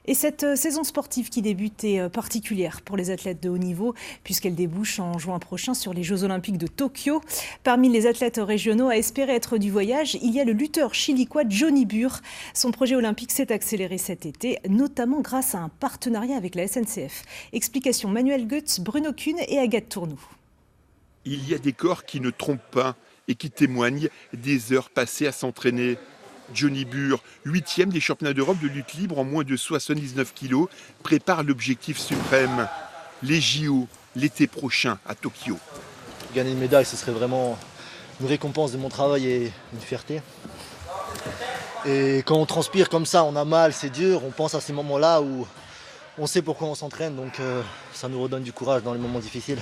Et cette saison sportive qui débute est particulière pour les athlètes de haut niveau puisqu'elle débouche en juin prochain sur les Jeux Olympiques de Tokyo. Parmi les athlètes régionaux à espérer être du voyage, il y a le lutteur chilicois Johnny Burr. Son projet olympique s'est accéléré cet été, notamment grâce à un partenariat avec la SNCF. Explication Manuel Goetz, Bruno Kuhn et Agathe Tournou. Il y a des corps qui ne trompent pas et qui témoignent des heures passées à s'entraîner. Johnny Burr, 8e des championnats d'Europe de lutte libre en moins de 79 kilos, prépare l'objectif suprême, les JO l'été prochain à Tokyo. Gagner une médaille, ce serait vraiment une récompense de mon travail et une fierté. Et quand on transpire comme ça, on a mal, c'est dur, on pense à ces moments-là où on sait pourquoi on s'entraîne, donc ça nous redonne du courage dans les moments difficiles.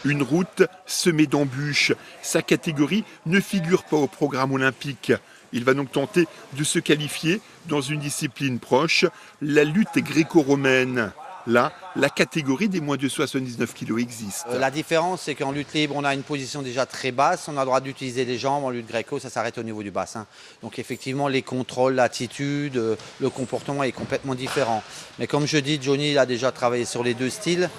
Une route semée d'embûches. Sa catégorie ne figure pas au programme olympique. Il va donc tenter de se qualifier dans une discipline proche, la lutte gréco-romaine. Là, la catégorie des moins de 79 kilos existe. La différence, c'est qu'en lutte libre, on a une position déjà très basse. On a le droit d'utiliser les jambes. En lutte gréco, ça s'arrête au niveau du bassin. Donc effectivement, les contrôles, l'attitude, le comportement est complètement différent. Mais comme je dis, Johnny il a déjà travaillé sur les deux styles.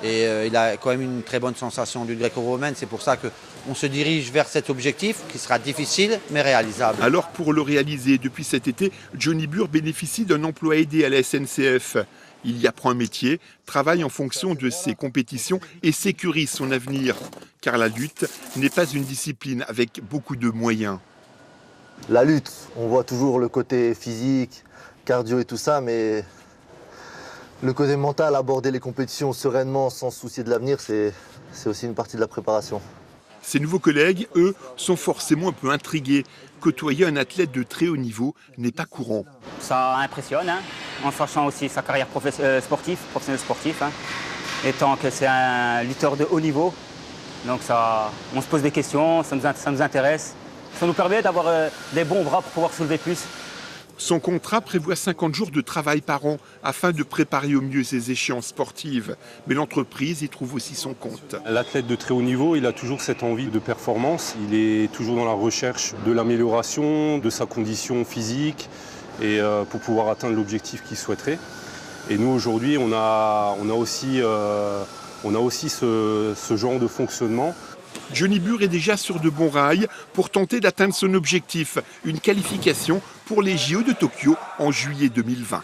Et il a quand même une très bonne sensation en lutte gréco-romaine. C'est pour ça qu'on se dirige vers cet objectif qui sera difficile mais réalisable. Alors pour le réaliser, depuis cet été, Johnny Burr bénéficie d'un emploi aidé à la SNCF. Il y apprend un métier, travaille en fonction de ses compétitions et sécurise son avenir. Car la lutte n'est pas une discipline avec beaucoup de moyens. La lutte, on voit toujours le côté physique, cardio et tout ça, mais le côté mental, aborder les compétitions sereinement, sans se soucier de l'avenir, c'est aussi une partie de la préparation. Ses nouveaux collègues, eux, sont forcément un peu intrigués. Côtoyer un athlète de très haut niveau n'est pas courant. Ça impressionne, hein, en sachant aussi sa carrière professionnelle sportive, hein, étant que c'est un lutteur de haut niveau. Donc on se pose des questions, ça nous intéresse. Ça nous permet d'avoir des bons bras pour pouvoir soulever plus. Son contrat prévoit 50 jours de travail par an afin de préparer au mieux ses échéances sportives. Mais l'entreprise y trouve aussi son compte. L'athlète de très haut niveau, il a toujours cette envie de performance. Il est toujours dans la recherche de l'amélioration de sa condition physique et pour pouvoir atteindre l'objectif qu'il souhaiterait. Et nous, aujourd'hui, on a aussi ce genre de fonctionnement. Johnny Burr est déjà sur de bons rails pour tenter d'atteindre son objectif, une qualification pour les JO de Tokyo en juillet 2020.